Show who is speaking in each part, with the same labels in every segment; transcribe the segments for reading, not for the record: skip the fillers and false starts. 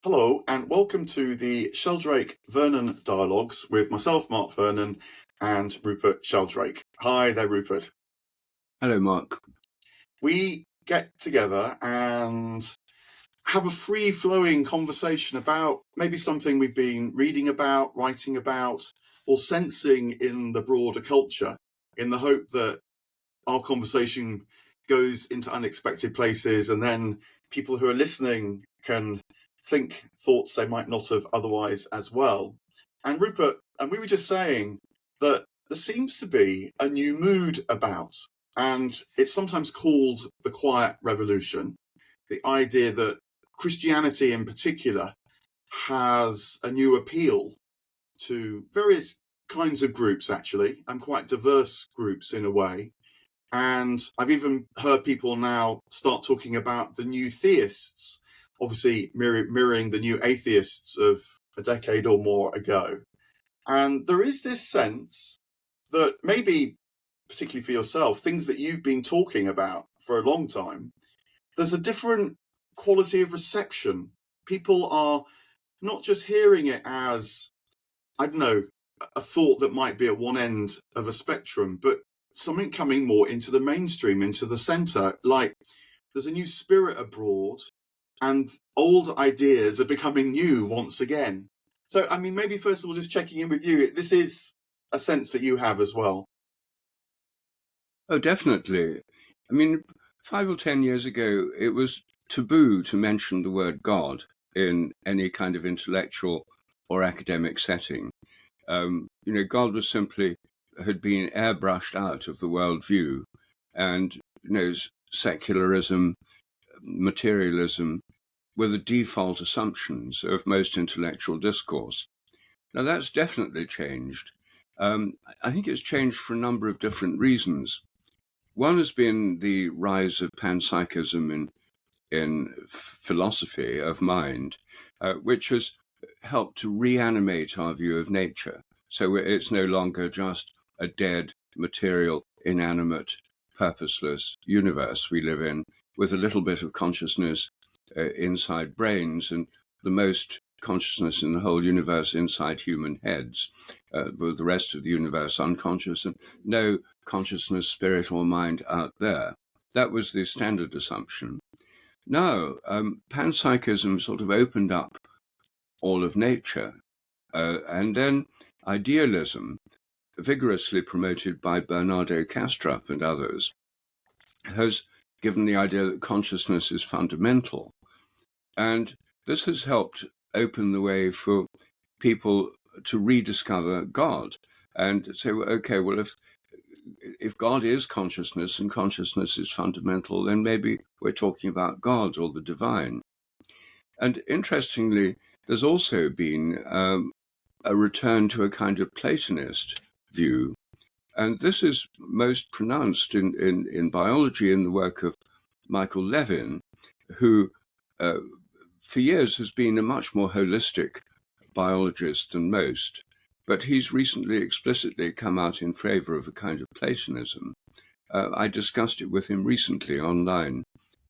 Speaker 1: Hello, and welcome to the Sheldrake-Vernon Dialogues with myself, Mark Vernon, and Rupert Sheldrake. Hi there, Rupert.
Speaker 2: Hello, Mark.
Speaker 1: We get together and have a free-flowing conversation about maybe something we've been reading about, writing about, or sensing in the broader culture, in the hope that our conversation goes into unexpected places and then people who are listening can think thoughts they might not have otherwise as well. And Rupert, and we were just saying that there seems to be a new mood about, and it's sometimes called the quiet revolution, the idea that Christianity in particular has a new appeal to various kinds of groups, actually, and quite diverse groups in a way. And I've even heard people now start talking about the new theists, obviously mirroring the new atheists of a decade or more ago. And there is this sense that maybe, particularly for yourself, things that you've been talking about for a long time, there's a different quality of reception. People are not just hearing it as, I don't know, a thought that might be at one end of a spectrum, but something coming more into the mainstream, into the center. Like there's a new spirit abroad and old ideas are becoming new once again. So, I mean, maybe first of all, just checking in with you, this is a sense that you have as well.
Speaker 2: Oh, definitely. I mean, 5 or 10 years ago, it was taboo to mention the word God in any kind of intellectual or academic setting. God was simply had been airbrushed out of the worldview, and secularism, materialism were the default assumptions of most intellectual discourse. Now that's definitely changed. I think it's changed for a number of different reasons. One has been the rise of panpsychism in philosophy of mind, which has helped to reanimate our view of nature. So it's no longer just a dead, material, inanimate, purposeless universe we live in with a little bit of consciousness inside brains and the most consciousness in the whole universe inside human heads, with the rest of the universe unconscious and no consciousness, spirit or mind out there. That was the standard assumption. Now, panpsychism sort of opened up all of nature, and then idealism, vigorously promoted by Bernardo Kastrup and others, has given the idea that consciousness is fundamental. And this has helped open the way for people to rediscover God and say, well, okay, well, if God is consciousness and consciousness is fundamental, then maybe we're talking about God or the divine. And interestingly, there's also been a return to a kind of Platonist view. And this is most pronounced in biology in the work of Michael Levin, who for years has been a much more holistic biologist than most, but he's recently explicitly come out in favor of a kind of Platonism. I discussed it with him recently online,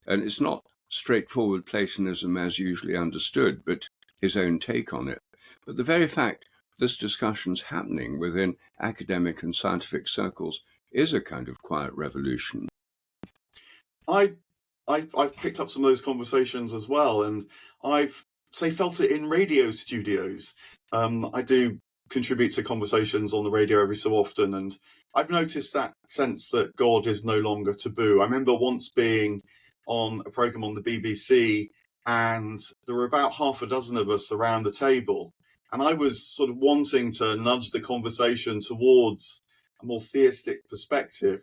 Speaker 2: and it's not straightforward Platonism as usually understood, but his own take on it. But the very fact this discussion's happening within academic and scientific circles is a kind of quiet revolution.
Speaker 1: I've picked up some of those conversations as well, and I've felt it in radio studios. I do contribute to conversations on the radio every so often, and I've noticed that sense that God is no longer taboo. I remember once being on a program on the BBC, and there were about half a dozen of us around the table, and I was sort of wanting to nudge the conversation towards a more theistic perspective,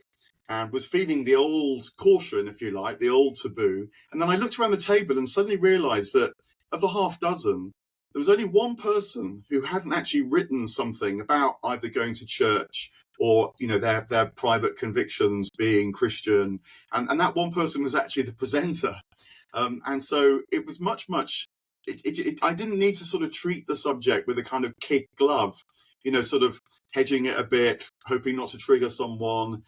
Speaker 1: and was feeling the old caution, if you like, the old taboo. And then I looked around the table and suddenly realised that of the half dozen, there was only one person who hadn't actually written something about either going to church or, their private convictions being Christian. And that one person was actually the presenter. And so it was much, I didn't need to sort of treat the subject with a kind of kid glove, sort of hedging it a bit, hoping not to trigger someone,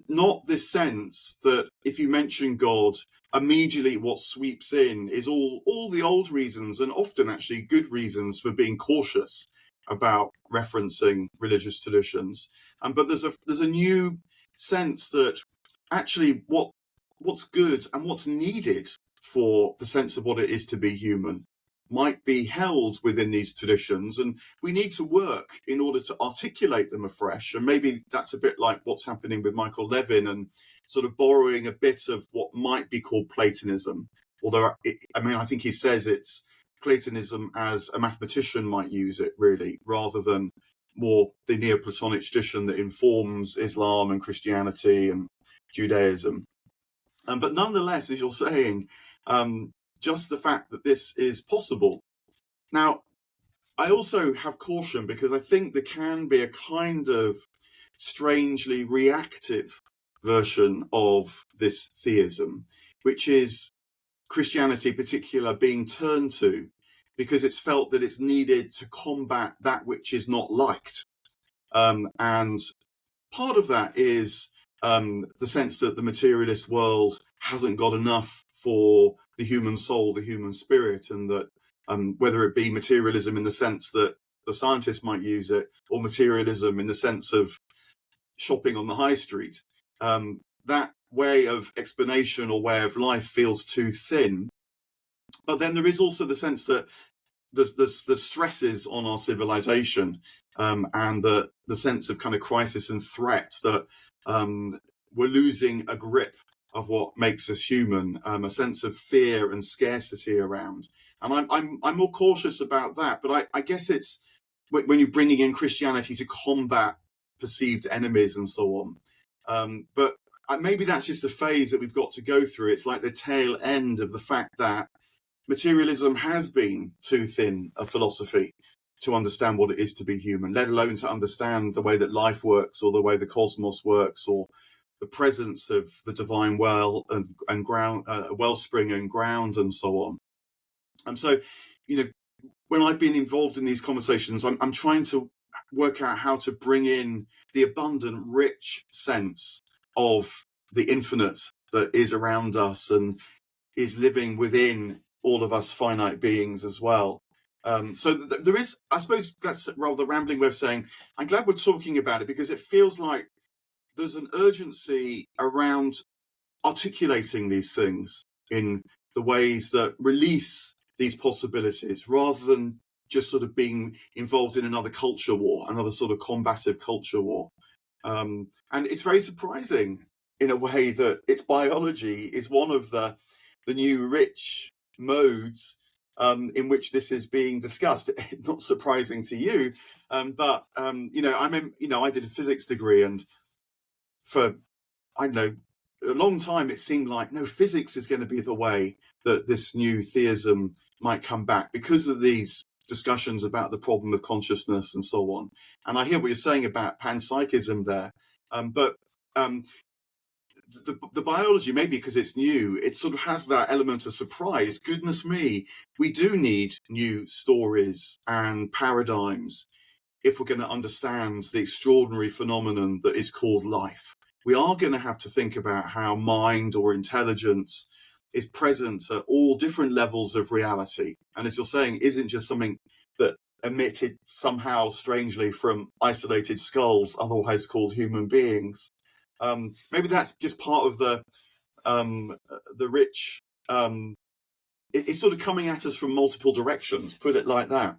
Speaker 1: not this sense that if you mention God, immediately what sweeps in is all the old reasons, and often actually good reasons, for being cautious about referencing religious traditions. But there's a new sense that actually what's good and what's needed for the sense of what it is to be human might be held within these traditions, and we need to work in order to articulate them afresh. And maybe that's a bit like what's happening with Michael Levin, and sort of borrowing a bit of what might be called Platonism. Although, I think he says it's Platonism as a mathematician might use it, really, rather than more the Neoplatonic tradition that informs Islam and Christianity and Judaism. But nonetheless, as you're saying, just the fact that this is possible. Now, I also have caution, because I think there can be a kind of strangely reactive version of this theism, which is Christianity in particular being turned to because it's felt that it's needed to combat that which is not liked. And part of that is the sense that the materialist world hasn't got enough for the human soul, the human spirit, and that whether it be materialism in the sense that the scientists might use it, or materialism in the sense of shopping on the high street, that way of explanation or way of life feels too thin. But then there is also the sense that the stresses on our civilization, and the sense of kind of crisis and threat, that we're losing a grip of what makes us human, a sense of fear and scarcity around. And I'm more cautious about that. But I guess it's when you're bringing in Christianity to combat perceived enemies and so on. But maybe that's just a phase that we've got to go through. It's like the tail end of the fact that materialism has been too thin a philosophy to understand what it is to be human, let alone to understand the way that life works, or the way the cosmos works, or the presence of the divine well and ground, wellspring and ground, and so on. And so, when I've been involved in these conversations, I'm trying to work out how to bring in the abundant, rich sense of the infinite that is around us and is living within all of us finite beings as well. So there is, I suppose that's a rather rambling way of saying, I'm glad we're talking about it, because it feels like there's an urgency around articulating these things in the ways that release these possibilities, rather than just sort of being involved in another culture war, another sort of combative culture war. And it's very surprising in a way that its biology is one of the new rich modes in which this is being discussed. Not surprising to you, but I did a physics degree, and for I don't know a long time it seemed like physics is going to be the way that this new theism might come back, because of these discussions about the problem of consciousness and so on. And I hear what you're saying about panpsychism there, but the biology, maybe because it's new, it sort of has that element of surprise. Goodness me, we do need new stories and paradigms if we're going to understand the extraordinary phenomenon that is called life. We are going to have to think about how mind or intelligence is present at all different levels of reality. And as you're saying, isn't just something that emitted somehow strangely from isolated skulls, otherwise called human beings. Maybe that's just part of the rich. It's sort of coming at us from multiple directions. Put it like that.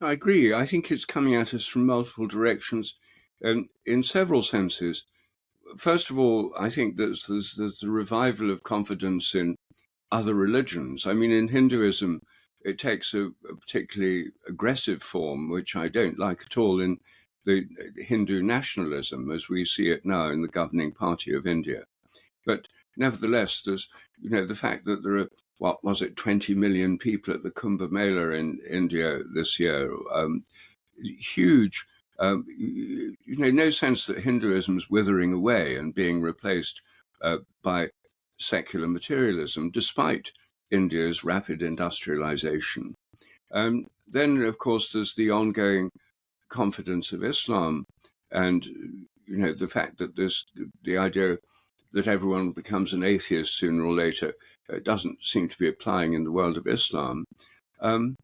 Speaker 2: I agree. I think it's coming at us from multiple directions, in several senses. First of all, I think there's the revival of confidence in other religions. I mean, in Hinduism, it takes a particularly aggressive form, which I don't like at all, in the Hindu nationalism as we see it now in the governing party of India. But nevertheless, there's the fact that there are, what was it, 20 million people at the Kumbh Mela in India this year. Huge. No sense that Hinduism is withering away and being replaced by secular materialism, despite India's rapid industrialization. Then, of course, there's the ongoing confidence of Islam, and the fact that the idea that everyone becomes an atheist sooner or later doesn't seem to be applying in the world of Islam. And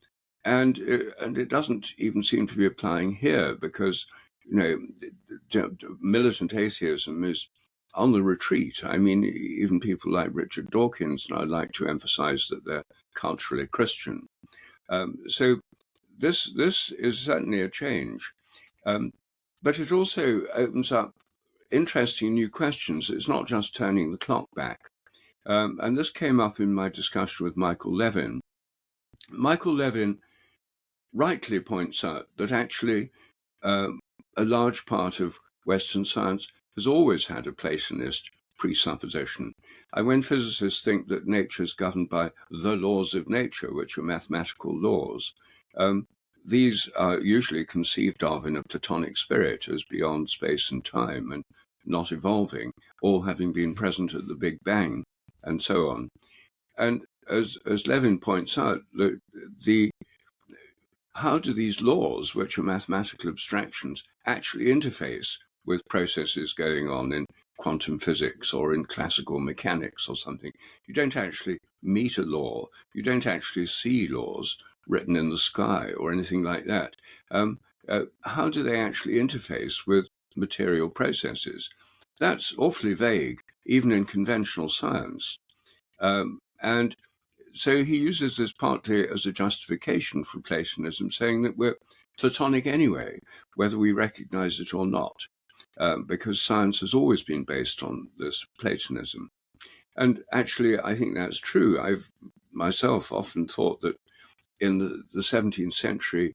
Speaker 2: it doesn't even seem to be applying here because, militant atheism is on the retreat. I mean, even people like Richard Dawkins, and I'd like to emphasize that they're culturally Christian. So this is certainly a change. But it also opens up interesting new questions. It's not just turning the clock back. And this came up in my discussion with Michael Levin. Michael Levin rightly points out that actually a large part of Western science has always had a Platonist presupposition. And when physicists think that nature is governed by the laws of nature, which are mathematical laws, these are usually conceived of in a Platonic spirit as beyond space and time and not evolving, all having been present at the Big Bang, and so on. And as Levin points out, how do these laws, which are mathematical abstractions, actually interface with processes going on in quantum physics or in classical mechanics or something? You don't actually meet a law. You don't actually see laws written in the sky or anything like that. How do they actually interface with material processes? That's awfully vague, even in conventional science. And so he uses this partly as a justification for Platonism, saying that we're Platonic anyway, whether we recognize it or not, because science has always been based on this Platonism. And actually, I think that's true. I've myself often thought that in the 17th century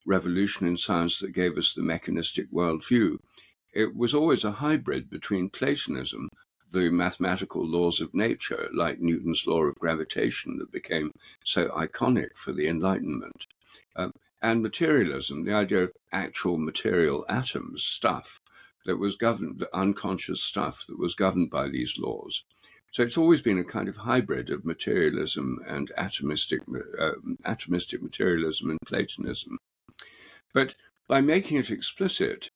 Speaker 2: revolution in science that gave us the mechanistic worldview, it was always a hybrid between Platonism, the mathematical laws of nature, like Newton's law of gravitation that became so iconic for the Enlightenment, and materialism, the idea of actual material atoms, stuff that was governed, the unconscious stuff that was governed by these laws. So it's always been a kind of hybrid of materialism and atomistic materialism and Platonism. But by making it explicit,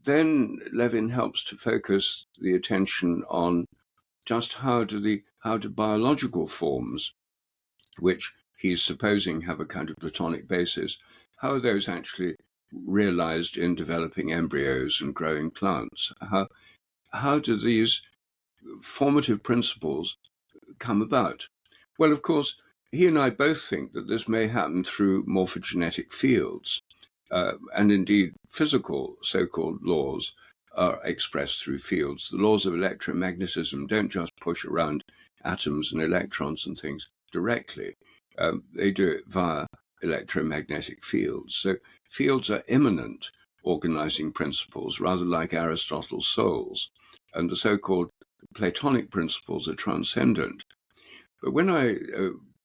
Speaker 2: then Levin helps to focus the attention on just how do biological forms, which he's supposing have a kind of Platonic basis, how are those actually realized in developing embryos and growing plants? How do these formative principles come about? Well, of course, he and I both think that this may happen through morphogenetic fields. And indeed, physical so-called laws are expressed through fields. The laws of electromagnetism don't just push around atoms and electrons and things directly. They do it via electromagnetic fields. So fields are immanent organizing principles, rather like Aristotle's souls. And the so-called Platonic principles are transcendent. But when I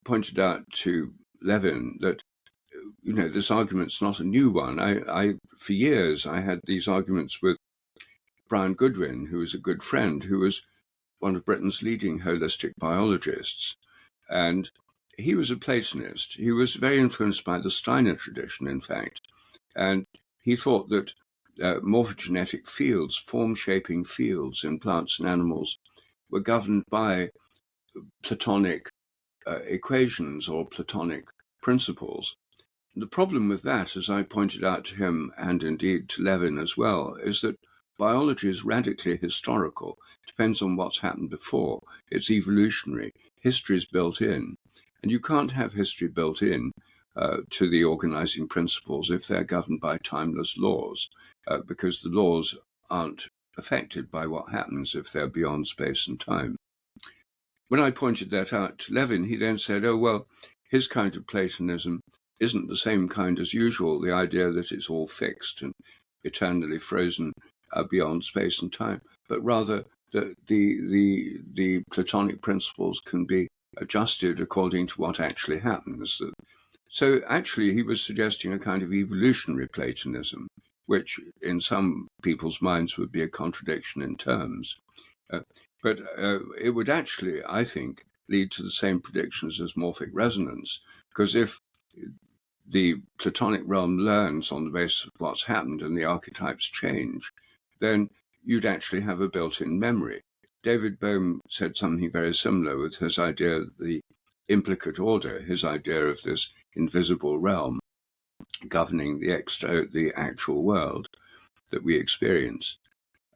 Speaker 2: pointed out to Levin that this argument's not a new one. I for years, I had these arguments with Brian Goodwin, who was a good friend, who was one of Britain's leading holistic biologists. And he was a Platonist. He was very influenced by the Steiner tradition, in fact. And he thought that morphogenetic fields, form-shaping fields in plants and animals, were governed by Platonic equations or Platonic principles. The problem with that, as I pointed out to him, and indeed to Levin as well, is that biology is radically historical. It depends on what's happened before. It's evolutionary. History is built in. And you can't have history built in to the organizing principles if they're governed by timeless laws, because the laws aren't affected by what happens if they're beyond space and time. When I pointed that out to Levin, he then said, oh, well, his kind of Platonism isn't the same kind as usual, the idea that it's all fixed and eternally frozen beyond space and time, but rather that the Platonic principles can be adjusted according to what actually happens. So actually he was suggesting a kind of evolutionary Platonism, which in some people's minds would be a contradiction in terms. But it would actually, I think, lead to the same predictions as morphic resonance, because if the Platonic realm learns on the basis of what's happened and the archetypes change, then you'd actually have a built-in memory. David Bohm said something very similar with his idea of the implicate order, his idea of this invisible realm governing the actual world that we experience.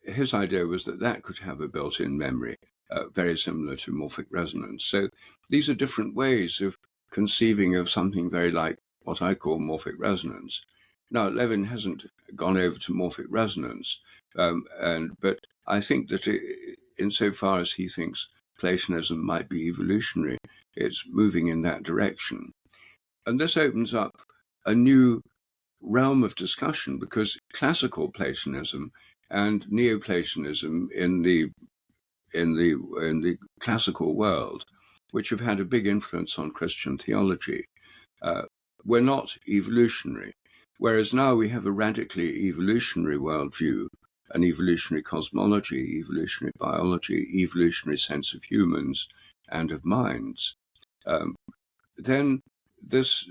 Speaker 2: His idea was that that could have a built-in memory, very similar to morphic resonance. So these are different ways of conceiving of something very like what I call morphic resonance. Now, Levin hasn't gone over to morphic resonance, but I think that insofar as he thinks Platonism might be evolutionary, it's moving in that direction. And this opens up a new realm of discussion, because classical Platonism and Neoplatonism in the classical world, which have had a big influence on Christian theology, were not evolutionary. Whereas now we have a radically evolutionary worldview, an evolutionary cosmology, evolutionary biology, evolutionary sense of humans and of minds. Then this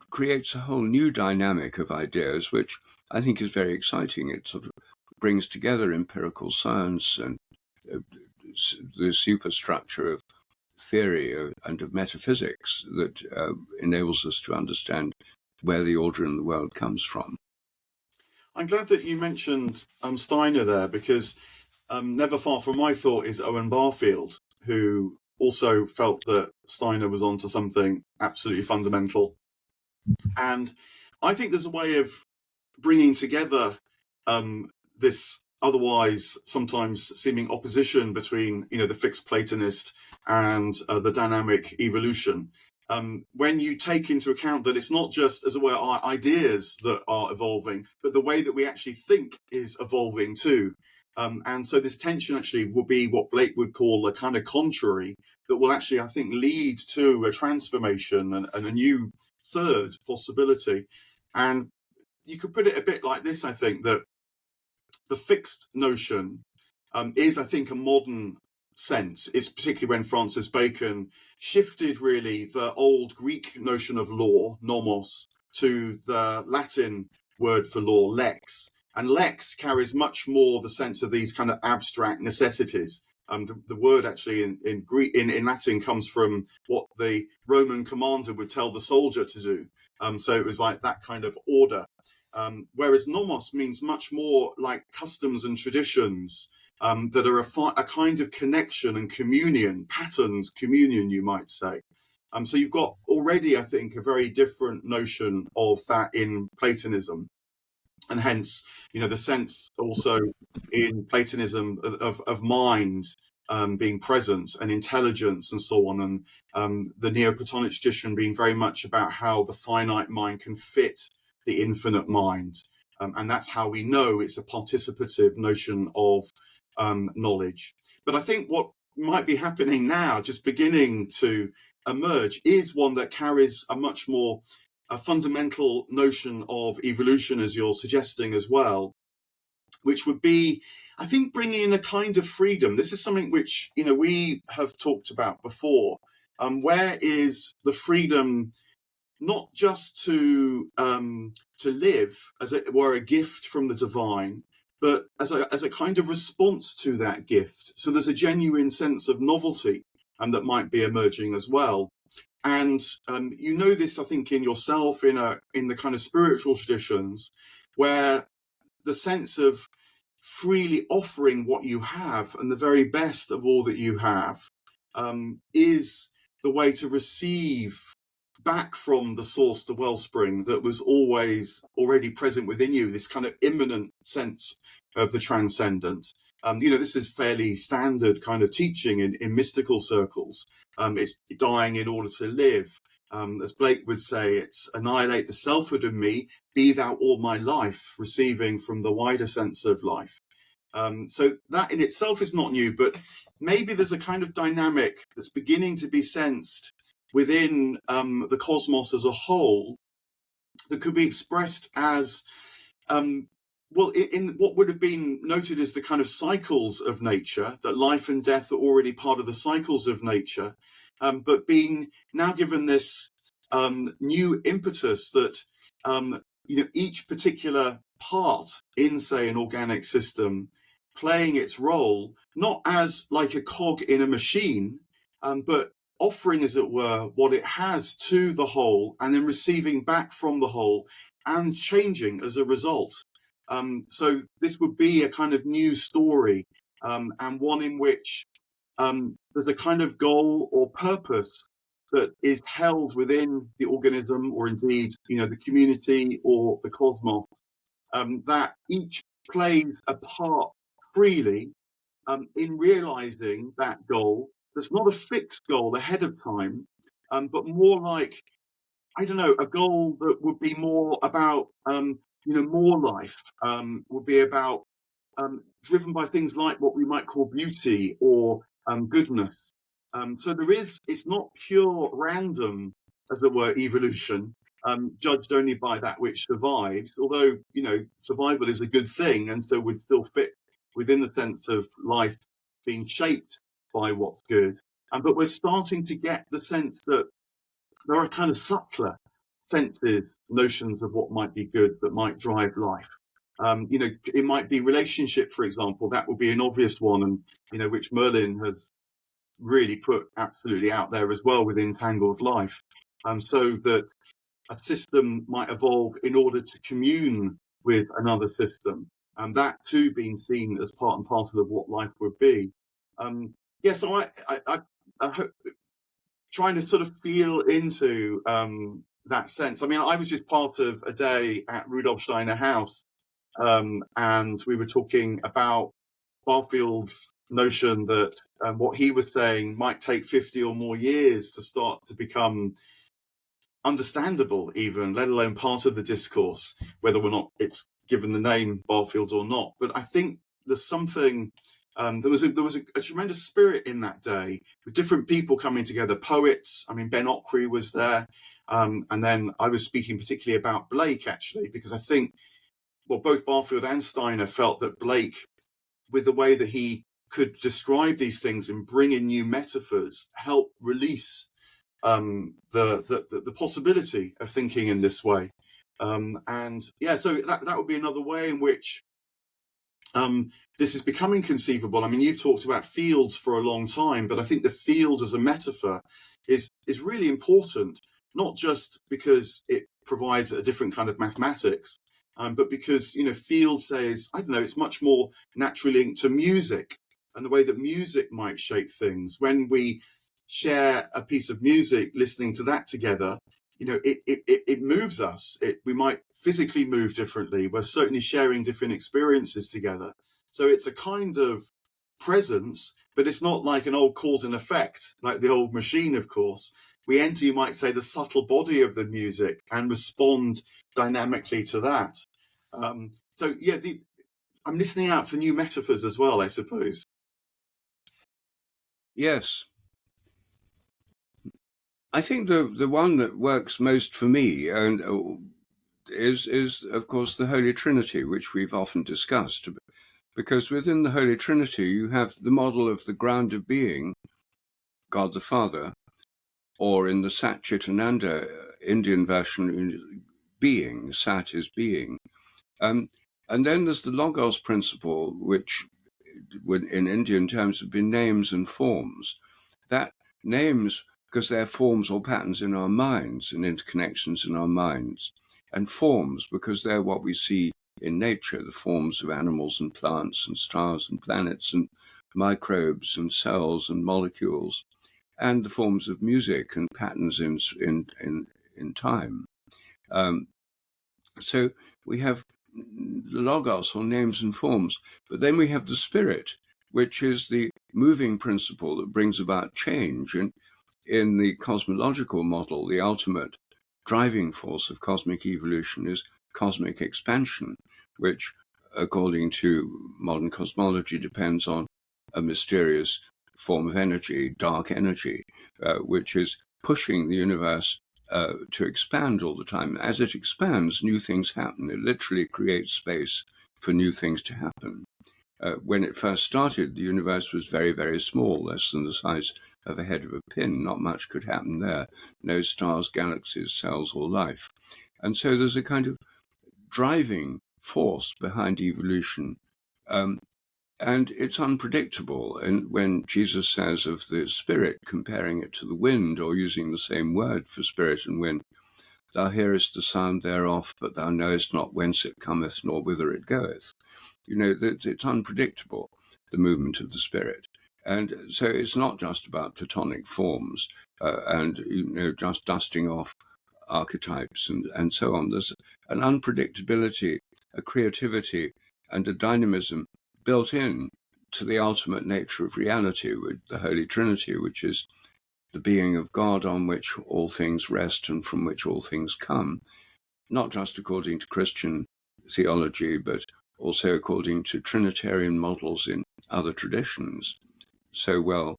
Speaker 2: creates a whole new dynamic of ideas, which I think is very exciting. It sort of brings together empirical science and the superstructure of theory and of metaphysics that enables us to understand where the order in the world comes from.
Speaker 1: I'm glad that you mentioned Steiner there, because never far from my thought is Owen Barfield, who also felt that Steiner was onto something absolutely fundamental. And I think there's a way of bringing together this otherwise sometimes seeming opposition between, the fixed Platonist and the dynamic evolution. When you take into account that it's not just, as it were, our ideas that are evolving, but the way that we actually think is evolving too. And so this tension actually will be what Blake would call a kind of contrary that will actually, I think, lead to a transformation and a new third possibility. And you could put it a bit like this, I think, that the fixed notion is, I think, a modern sense. It's particularly when Francis Bacon shifted really the old Greek notion of law, nomos, to the Latin word for law, lex. And lex carries much more the sense of these kind of abstract necessities. The word actually in Greek, in Latin, comes from what the Roman commander would tell the soldier to do. So it was like that kind of order. Whereas nomos means much more like customs and traditions that are a kind of connection and communion, patterns, communion, you might say. So you've got already, I think, a very different notion of that in Platonism. And hence, the sense also in Platonism of mind being present and intelligence and so on. And the Neoplatonic tradition being very much about how the finite mind can fit the infinite mind. And that's how we know it's a participative notion of knowledge. But I think what might be happening now, just beginning to emerge, is one that carries a much more a fundamental notion of evolution, as you're suggesting as well, which would be, I think, bringing in a kind of freedom. This is something which, we have talked about before. Where is the freedom not just to live as it were a gift from the divine, but as a kind of response to that gift? So there's a genuine sense of novelty that might be emerging as well. And this, I think, in yourself, in the kind of spiritual traditions, where the sense of freely offering what you have and the very best of all that you have is the way to receive back from the source, the wellspring that was always already present within you, this kind of immanent sense of the transcendent. This is fairly standard kind of teaching in mystical circles. It's dying in order to live. As Blake would say, it's annihilate the selfhood of me, be thou all my life, receiving from the wider sense of life. So that in itself is not new, but maybe there's a kind of dynamic that's beginning to be sensed within the cosmos as a whole that could be expressed as in what would have been noted as the kind of cycles of nature, that life and death are already part of the cycles of nature, but being now given this new impetus that each particular part in, say, an organic system playing its role, not as like a cog in a machine, but offering, as it were, what it has to the whole, and then receiving back from the whole and changing as a result. So this would be a kind of new story, and one in which there's a kind of goal or purpose that is held within the organism, or indeed, the community or the cosmos, that each plays a part freely in realizing that goal. That's not a fixed goal ahead of time, but more like, I don't know, a goal that would be more about, more life, would be about, driven by things like what we might call beauty or goodness. So it's not pure random, as it were, evolution, judged only by that which survives, although, survival is a good thing, and so would still fit within the sense of life being shaped by what's good. But we're starting to get the sense that there are kind of subtler senses, notions of what might be good that might drive life. It might be relationship, for example. That would be an obvious one, and which Merlin has really put absolutely out there as well with Entangled Life. So that a system might evolve in order to commune with another system, and that too being seen as part and parcel of what life would be. So I hope, trying to sort of feel into that sense. I mean, I was just part of a day at Rudolf Steiner House, and we were talking about Barfield's notion that what he was saying might take 50 or more years to start to become understandable, even, let alone part of the discourse, whether or not it's given the name Barfield or not. But I think there's something. There was a tremendous spirit in that day, with different people coming together, poets. I mean, Ben Ockrey was there, and then I was speaking particularly about Blake, actually, because I think, well, both Barfield and Steiner felt that Blake, with the way that he could describe these things and bring in new metaphors, helped release the possibility of thinking in this way. So that would be another way in which this is becoming conceivable. I mean, you've talked about fields for a long time, but I think the field as a metaphor is really important, not just because it provides a different kind of mathematics, but because, field says, I don't know, it's much more naturally linked to music and the way that music might shape things. When we share a piece of music, listening to that together, it moves us. We might physically move differently. We're certainly sharing different experiences together. So it's a kind of presence, but it's not like an old cause and effect, like the old machine, of course. We enter, you might say, the subtle body of the music and respond dynamically to that. I'm listening out for new metaphors as well, I suppose.
Speaker 2: Yes. I think the one that works most for me and is of course the Holy Trinity, which we've often discussed, because within the Holy Trinity you have the model of the ground of being, God the Father, or in the Sat Chit Ananda Indian version, being. Sat is being, and then there's the Logos principle, which in Indian terms have been names and forms. That names, because they're forms or patterns in our minds and interconnections in our minds, and forms because they're what we see in nature, the forms of animals and plants and stars and planets and microbes and cells and molecules, and the forms of music and patterns in time. So we have logos, or names and forms, but then we have the spirit, which is the moving principle that brings about change. And in the cosmological model, the ultimate driving force of cosmic evolution is cosmic expansion, which, according to modern cosmology, depends on a mysterious form of energy, dark energy, which is pushing the universe to expand all the time. As it expands, new things happen. It literally creates space for new things to happen. When it first started, the universe was very, very small, less than the size of a head of a pin. Not much could happen there. No stars, galaxies, cells, or life. And so there's a kind of driving force behind evolution. And it's unpredictable. And when Jesus says of the spirit, comparing it to the wind, or using the same word for spirit and wind, thou hearest the sound thereof, but thou knowest not whence it cometh, nor whither it goeth. It's unpredictable, the movement of the spirit. And so it's not just about Platonic forms and just dusting off archetypes and so on. There's an unpredictability, a creativity, and a dynamism built in to the ultimate nature of reality, with the Holy Trinity, which is the being of God on which all things rest and from which all things come, not just according to Christian theology, but also according to Trinitarian models in other traditions, so well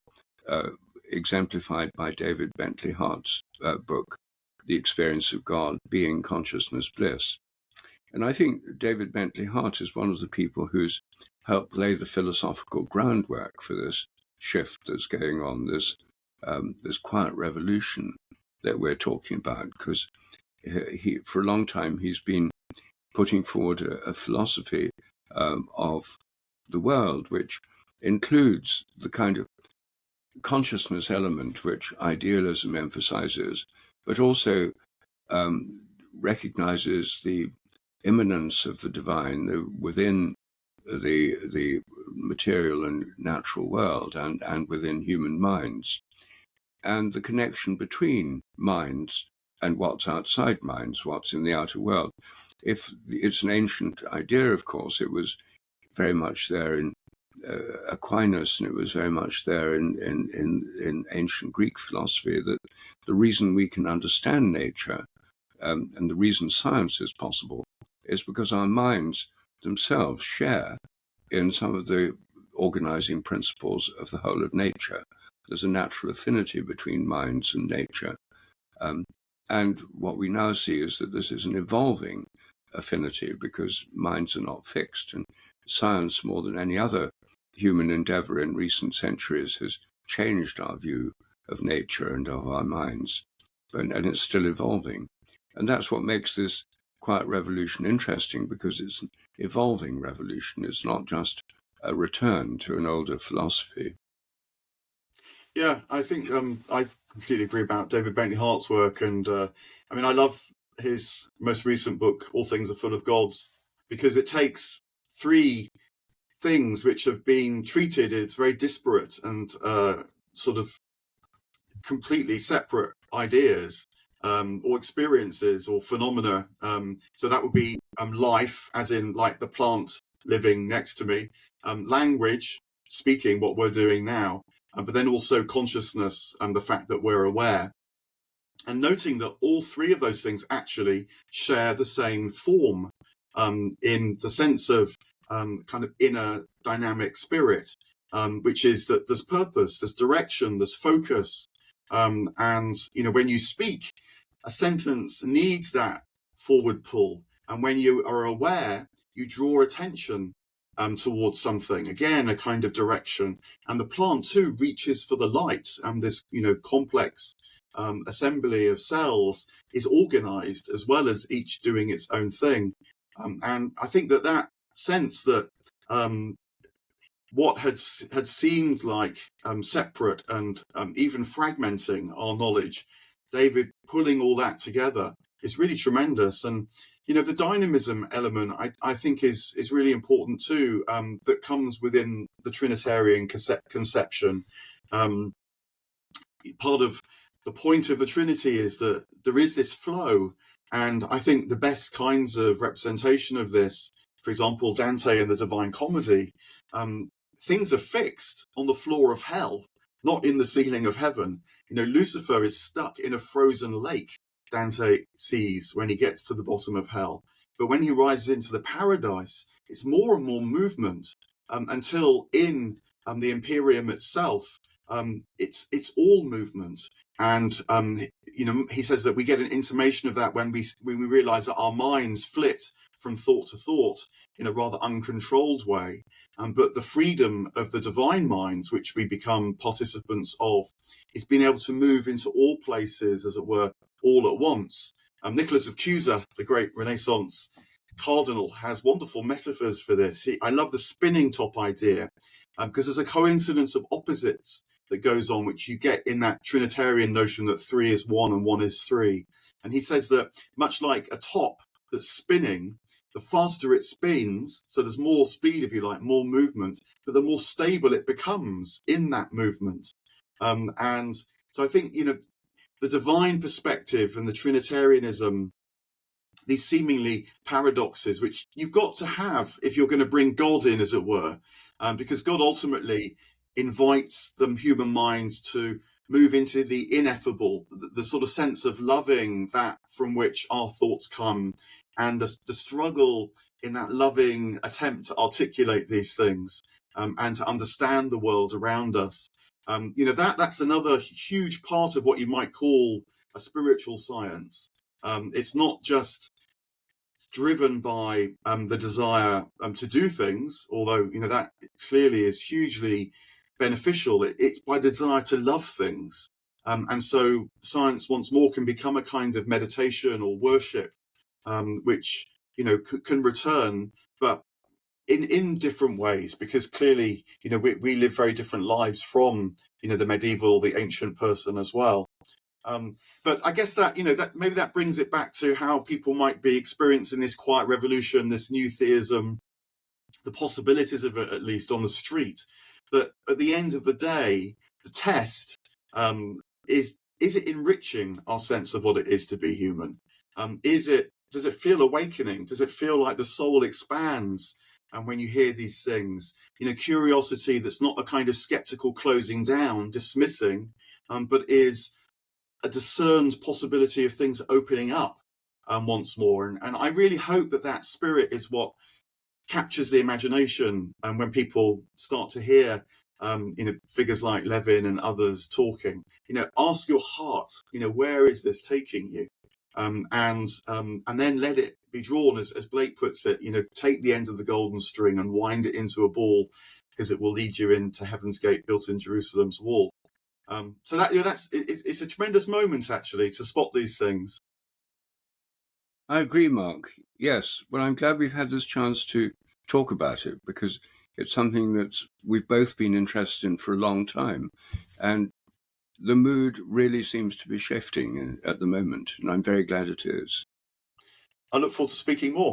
Speaker 2: exemplified by David Bentley Hart's book, The Experience of God, Being, Consciousness, Bliss. And I think David Bentley Hart is one of the people who's helped lay the philosophical groundwork for this shift that's going on, this quiet revolution that we're talking about, because for a long time he's been putting forward a philosophy of the world, which includes the kind of consciousness element which idealism emphasizes, but also recognizes the immanence of the divine within the material and natural world and within human minds, and the connection between minds and what's outside minds, what's in the outer world. If it's an ancient idea, of course, it was very much there in Aquinas, and it was very much there in ancient Greek philosophy, that the reason we can understand nature and the reason science is possible is because our minds themselves share in some of the organizing principles of the whole of nature. There's a natural affinity between minds and nature. And what we now see is that this is an evolving affinity, because minds are not fixed, and science, more than any other human endeavor in recent centuries, has changed our view of nature and of our minds, and it's still evolving. And that's what makes this quiet revolution interesting, because it's an evolving revolution. It's not just a return to an older philosophy.
Speaker 1: Yeah, I think I completely agree about David Bentley Hart's work, and I love his most recent book, All Things Are Full of Gods, because it takes three things which have been treated as very disparate and sort of completely separate ideas or experiences or phenomena. So that would be life, as in like the plant living next to me, language, speaking, what we're doing now, but then also consciousness and the fact that we're aware. And noting that all three of those things actually share the same form in the sense of kind of inner dynamic spirit, which is that there's purpose, there's direction, there's focus. And, when you speak, a sentence needs that forward pull. And when you are aware, you draw attention towards something, again, a kind of direction. And the plant too reaches for the light, and this, complex assembly of cells is organized as well as each doing its own thing. And I think that sense that what had seemed like separate and even fragmenting our knowledge, David pulling all that together is really tremendous. And the dynamism element, I think, is really important too, that comes within the Trinitarian conception. Part of the point of the Trinity is that there is this flow, and I think the best kinds of representation of this, for example, Dante in the Divine Comedy, things are fixed on the floor of hell, not in the ceiling of heaven. Lucifer is stuck in a frozen lake, Dante sees when he gets to the bottom of hell. But when he rises into the paradise, it's more and more movement until in the Imperium itself, it's all movement. And he says that we get an intimation of that when we realize that our minds flit from thought to thought in a rather uncontrolled way. But the freedom of the divine minds, which we become participants of, is being able to move into all places, as it were, all at once. Nicholas of Cusa, the great Renaissance Cardinal has wonderful metaphors for this. I love the spinning top idea, because there's a coincidence of opposites that goes on, which you get in that Trinitarian notion that 3 is 1 and 1 is 3. And he says that much like a top that's spinning, the faster it spins, so there's more speed, if you like, more movement, but the more stable it becomes in that movement. And so I think, the divine perspective and the Trinitarianism, these seemingly paradoxes, which you've got to have if you're going to bring God in, as it were, because God ultimately invites the human mind to move into the ineffable, the sort of sense of loving that from which our thoughts come, and the struggle in that loving attempt to articulate these things, and to understand the world around us. That's another huge part of what you might call a spiritual science. It's not just driven by the desire to do things, although that clearly is hugely beneficial. It's by the desire to love things, and so science once more can become a kind of meditation or worship, which can return, but in different ways, because clearly we live very different lives from the medieval, the ancient person as well. But I guess that that maybe that brings it back to how people might be experiencing this quiet revolution, this new theism, the possibilities of it, at least on the street. That at the end of the day, the test is it enriching our sense of what it is to be human? Does it feel awakening? Does it feel like the soul expands? And when you hear these things, curiosity that's not a kind of skeptical closing down, dismissing, but is a discerned possibility of things opening up once more. And I really hope that spirit is what captures the imagination. And when people start to hear, figures like Levin and others talking, ask your heart, where is this taking you? And then let it be drawn, as Blake puts it, take the end of the golden string and wind it into a ball, because it will lead you into heaven's gate built in Jerusalem's wall. So it's a tremendous moment, actually, to spot these things.
Speaker 2: I agree, Mark. Yes. Well, I'm glad we've had this chance to talk about it, because it's something that we've both been interested in for a long time. And the mood really seems to be shifting at the moment, and I'm very glad it is.
Speaker 1: I look forward to speaking more.